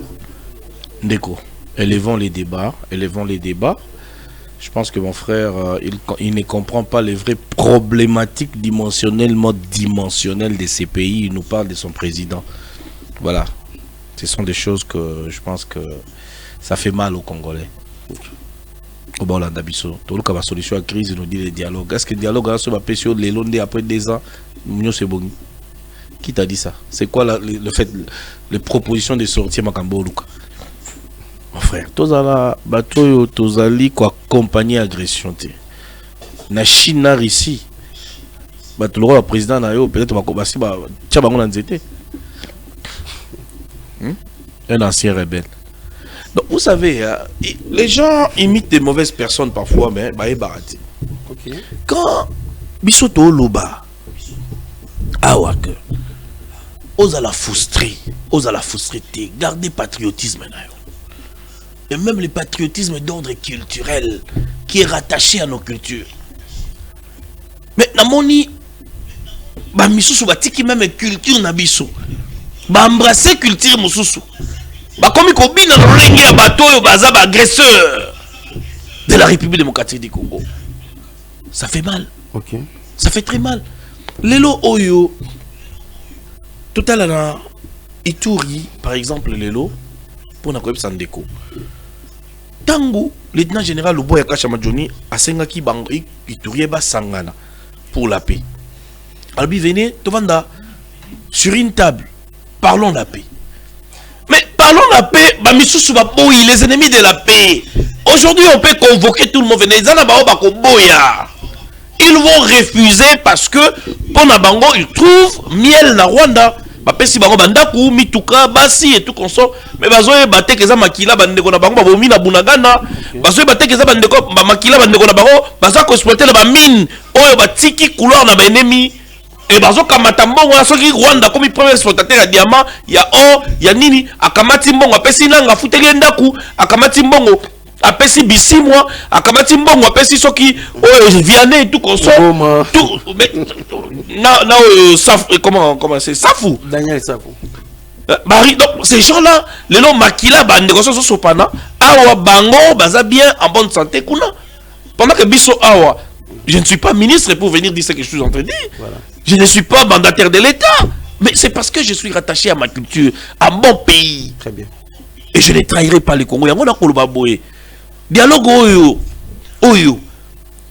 Déco, élevons les débats. Je pense que mon frère, il ne comprend pas les vraies problématiques dimensionnellement dimensionnelles de ces pays. Il nous parle de son président. Voilà. Ce sont des choses que je pense que ça fait mal aux Congolais. Au bord d'Abisso. Tout le cas, la solution à la crise, il nous dit le dialogue. Est-ce que le dialogue a sur la pression les Londais après 2 ans? C'est bon. Qui t'a dit ça? C'est quoi le fait, les propositions de sortir Makambo Luka? Mon frère, tozala bato tozali ko accompagner agression te. Na Chine na Russie. Bato le président na yo peut-être ba kobasi ba tia bango na nzete. Un ancien rebelle. Donc vous savez, les gens imitent des mauvaises personnes parfois, mais bah baraté. Okay. Quand bisoto loba awak osa la frustrer, garder patriotisme na yo. Et même le patriotisme d'ordre culturel qui est rattaché à nos cultures. Mais namoni ba misusu batiki même culture na biso. Ba embrasser culture mususu. Ba komi ko bina lolenge ya bato yo baza ba agresseur de la République démocratique du Congo. Ça fait mal. OK. Ça fait très mal. Lelo oyo total na Ituri par exemple lelo pour na ko Sandeko. Tango, lieutenant général Luboya Kashamadjoni a sengaki bango Ituri ba sangana pour la paix. Albi venez, Tovanda, sur une table, parlons de la paix. Mais parlons de la paix, les ennemis de la paix. Aujourd'hui, on peut convoquer tout le monde. Ils vont refuser parce que, pour Nabango, ils trouvent miel na Rwanda. Bapesi bango bandaku mituka basi et tout consort mais bazoye batekeza makila bandeko na bango babomi na bunagana bazoye batekeza bandeko makila bandeko na bango baza ko exploiter na ba mine oyo batiki couloir na ba ennemi et bazo kamata mbongo soki Rwanda comme premier exploitateur ya diamant ya or ya nini akamati mbongo apesi nanga futeli ndaku akamati mbongo apesi bisimwa akamati mbongo apesi soki oyo viane tout consort tout comment c'est Safou Daniel Safou donc ces gens-là les noms makila bande ko so sopana awa bango baza bien en bonne santé kuna pendant que biso awa je ne suis pas ministre pour venir dire ce que je suis en train de dire. Voilà. Je ne suis pas mandataire de l'État mais c'est parce que je suis rattaché à ma culture à mon pays. Très bien. Et je ne trahirai pas les Congolais. On a koloba boye dialogue oyo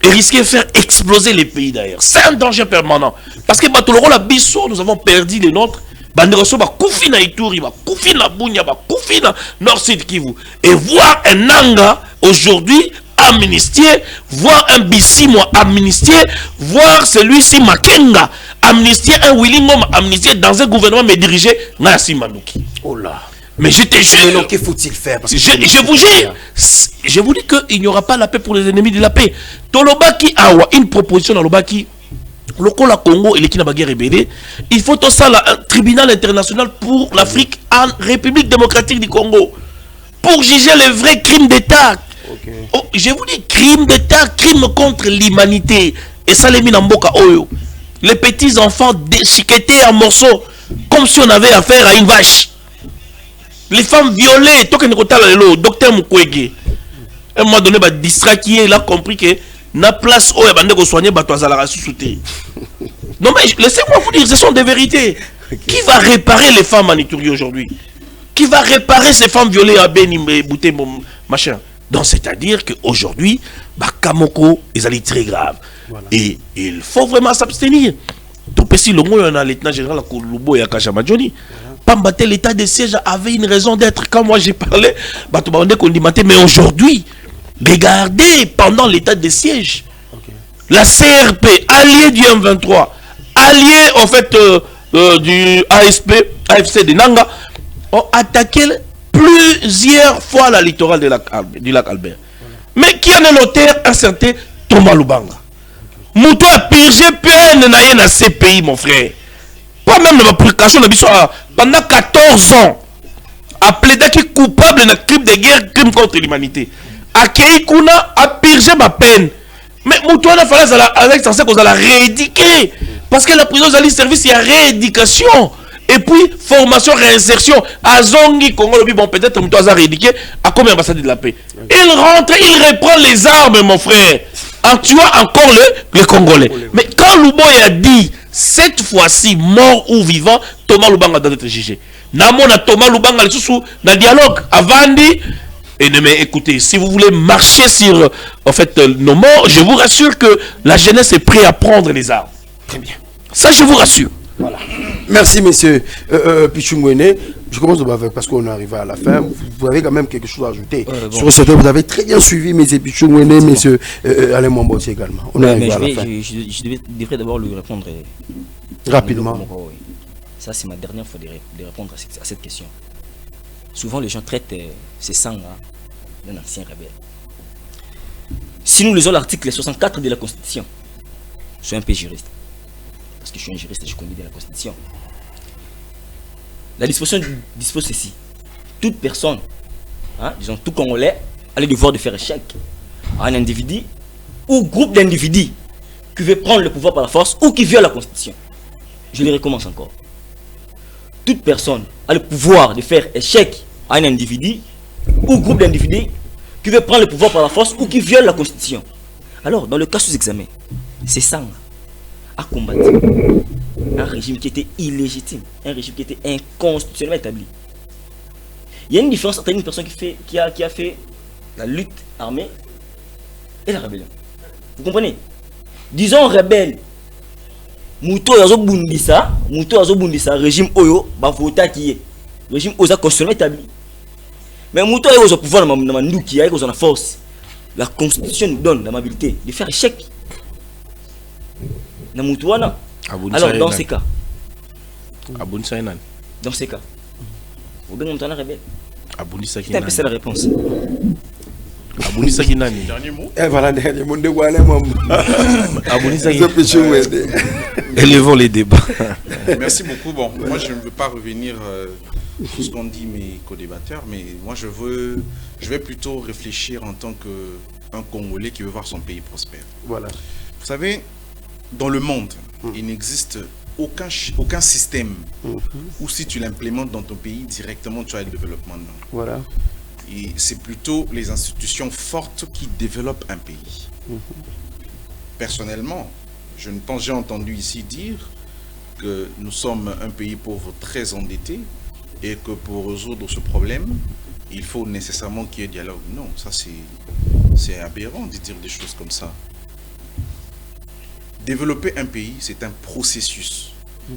et risquer de faire exploser les pays d'ailleurs. C'est un danger permanent. Parce que Batoloro la biso, nous avons perdu les nôtres. Banderoso ba koufi na Ituri, ba koufi na Bunya, ba koufi na Nord-Sud Kivu. Et voir un Nanga aujourd'hui amnistié, voir un Bissimo amnistié, voir celui-ci Makenga amnistié, un Willingom amnistié dans un gouvernement mais dirigé Nasi Manouki. Oh là. Mais je te jure. Que faut-il faire? Parce que je vous jure. Je vous dis qu'il n'y aura pas la paix pour les ennemis de la paix. Tolobaki Awa, une proposition dans Lobaki. Le Congo et l'équipe de guerre rebelle. Il faut tout ça, un tribunal international pour l'Afrique en République démocratique du Congo. Pour juger les vrais crimes d'État. Okay. Oh, je vous dis, crime d'État, crime contre l'humanité. Et ça, les Minamboka Oyo. Les petits enfants déchiquetés en morceaux. Comme si on avait affaire à une vache. Les femmes violées, le docteur Mukwege, à un moment donné, distraqué, il a compris que na place où il y a soigner, non mais laissez-moi vous dire, ce sont des vérités. Okay. Qui va réparer les femmes en Ituri aujourd'hui? Qui va réparer ces femmes violées à Beni, Bouté, machin? Donc c'est-à-dire qu'aujourd'hui, Kamoko, ils allaient très grave. Voilà. Et il faut vraiment s'abstenir. Donc si le mot, on a lieutenant général Kolubo et Kashamadjoni. Pambaté, l'état de siège avait une raison d'être. Quand moi j'ai parlé, mais aujourd'hui, regardez pendant l'état de siège, okay. La CRP, alliée du M23, alliée en fait du AFC de Nanga, ont attaqué plusieurs fois la littorale du lac Albert. Voilà. Mais qui en est l'auteur? Un certain Thomas Lubanga. Okay. Moutou a purgé peine dans ces pays, mon frère. Pas même de ma précaution, pendant 14 ans, a plaidé qu'il est coupable de crime de guerre, crime contre l'humanité. A Keikuna a purgé ma peine. Mais Moutouana fallait avec ça qu'on a réédiqué. Parce que la prison, c'est service, il y a rééducation. Et puis, formation, réinsertion. À Zongi, Congo, bon, peut-être, on doit rééduquer. À combien ambassadeur de la paix? Il rentre, il reprend les armes, mon frère. En tuant encore les Congolais. Mais quand Louboy a dit, cette fois-ci, mort ou vivant, Thomas Lubanga doit être jugé. Namona Thomas Lubanga, le dialogue, avant dit. Et mais écoutez, si vous voulez marcher sur en fait, nos morts, je vous rassure que la jeunesse est prête à prendre les armes. Très bien. Ça, je vous rassure. Voilà. Merci, monsieur Pichungwene. Je commence avec, parce qu'on est arrivé à la fin. Vous avez quand même quelque chose à ajouter. Bon. Sur ce thème, vous avez très bien suivi, monsieur Pichungwene, monsieur Alain Mwamba aussi également. On est arrivé à la fin. Je devrais d'abord lui répondre rapidement. Oui. Ça, c'est ma dernière fois de répondre à cette question. Souvent, les gens traitent ces sangs d'un ancien rebelle. Si nous lisons l'article 64 de la Constitution, je suis un peu juriste. Parce que je suis un juriste et je connais bien la Constitution. La disposition dispose ceci. Toute personne, disons tout Congolais, a le devoir de faire échec à un individu ou groupe d'individus qui veut prendre le pouvoir par la force ou qui viole la Constitution. Je les recommence encore. Toute personne a le pouvoir de faire échec à un individu ou groupe d'individus qui veut prendre le pouvoir par la force ou qui viole la Constitution. Alors, dans le cas sous examen, c'est ça a combattu un régime qui était illégitime, un régime qui était inconstitutionnellement établi. Il y a une différence entre une personne qui a fait la lutte armée et la rébellion. Vous comprenez? Disons rebelle. Mouto yazo bundisa, régime oyo ba vota qui est régime oza constitutionnellement établi. Mais Mouto yazo pouvoir na manduki ya yazo na force. La Constitution nous donne la mobilité de faire échec. Na Mouto wana. Alors dans ces cas, vous devez monter la rebelle. C'est un peu ça la réponse. Dernier mot. Voilà, dernier mot de Élevons les débats. Merci beaucoup. Bon, moi je ne veux pas revenir sur ce qu'ont dit mes co-débatteurs, mais moi je vais plutôt réfléchir en tant qu'un Congolais qui veut voir son pays prospère. Voilà. Vous savez, dans le monde, il n'existe aucun système où si tu l'implémentes dans ton pays, directement tu as le développement. Voilà. Et c'est plutôt les institutions fortes qui développent un pays. Personnellement, j'ai entendu ici dire que nous sommes un pays pauvre très endetté et que pour résoudre ce problème, il faut nécessairement qu'il y ait dialogue. Non, ça c'est aberrant de dire des choses comme ça. Développer un pays, c'est un processus.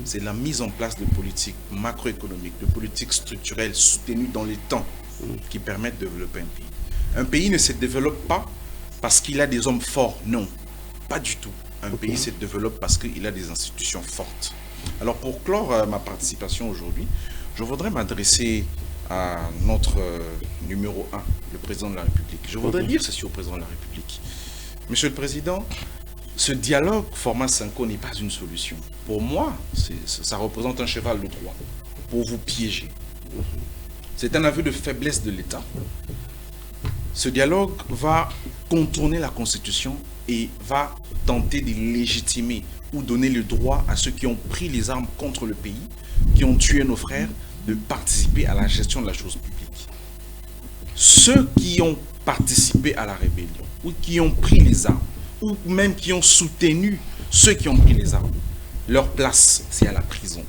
C'est la mise en place de politiques macroéconomiques, de politiques structurelles soutenues dans les temps qui permettent de développer un pays. Un pays ne se développe pas parce qu'il a des hommes forts. Non, pas du tout. Un pays se développe parce qu'il a des institutions fortes. Alors pour clore ma participation aujourd'hui, je voudrais m'adresser à notre numéro 1, le président de la République. Je voudrais dire ceci au président de la République. Monsieur le Président, ce dialogue format 5 n'est pas une solution. Pour moi, ça représente un cheval de Troie pour vous piéger. C'est un aveu de faiblesse de l'État. Ce dialogue va contourner la Constitution et va tenter de légitimer ou donner le droit à ceux qui ont pris les armes contre le pays, qui ont tué nos frères, de participer à la gestion de la chose publique. Ceux qui ont participé à la rébellion ou qui ont pris les armes ou même qui ont soutenu ceux qui ont pris les armes, leur place, c'est à la prison.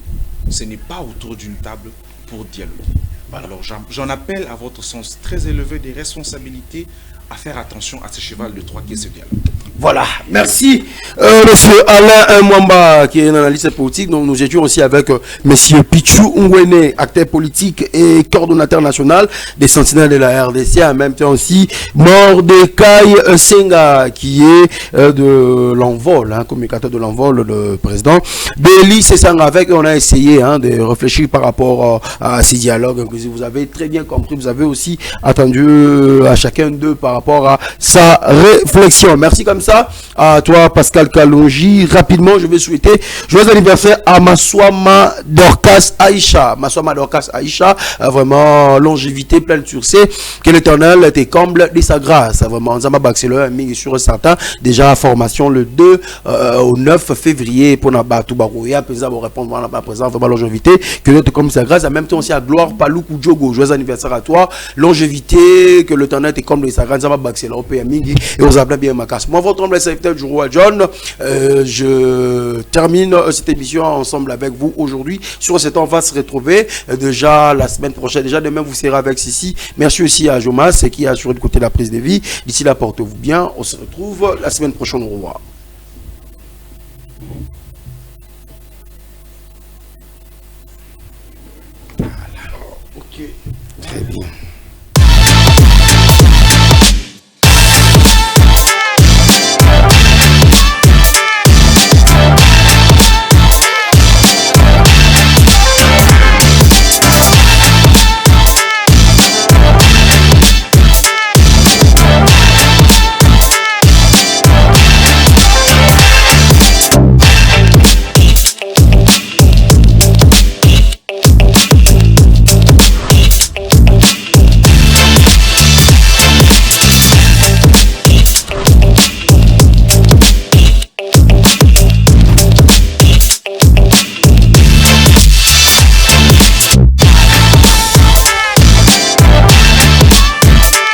Ce n'est pas autour d'une table pour dialoguer. Alors j'en appelle à votre sens très élevé des responsabilités à faire attention à ce cheval de Troie qui est ce dialogue. Voilà, merci monsieur Alain Mwamba qui est un analyste politique. Donc nous étions aussi avec monsieur Pichou Ngwene, acteur politique et coordonnateur national des Sentinelles de la RDC. En même temps aussi Mordecai Senga qui est de l'envol, communicateur de l'envol, le président. Béli Sessanga avec, on a essayé de réfléchir par rapport à ces dialogues. Vous avez très bien compris, vous avez aussi attendu à chacun d'eux par par rapport à sa réflexion. Merci comme ça à toi, Pascal Kalonji. Rapidement, je vais souhaiter joyeux anniversaire à Maswama Dorcas Aïcha. Maswama Dorcas Aïcha, vraiment longévité, pleine succès. Que l'Éternel te comble de sa grâce. Vraiment, Zama Baxeleur, mais sur certain, déjà à formation le 2 au 9 février pour Nabatou Barouya. Puis vous répondre à la présence, vraiment longévité. Que l'Éternel te comble de sa grâce. En même temps aussi à Gloire Paloukou Djogo. Joyeux anniversaire à toi. Longévité, que l'Éternel te comble de sa grâce. Zama Baxeleur, Mingi et aux appelés bien ma casse. Moi, votre humble serviteur du roi John, je termine cette émission ensemble avec vous aujourd'hui. Sur cette, on va se retrouver déjà la semaine prochaine. Déjà demain, vous serez avec Sissi. Merci aussi à Jomas qui a assuré de côté la prise de vie. D'ici là, portez-vous bien. On se retrouve la semaine prochaine. Au revoir.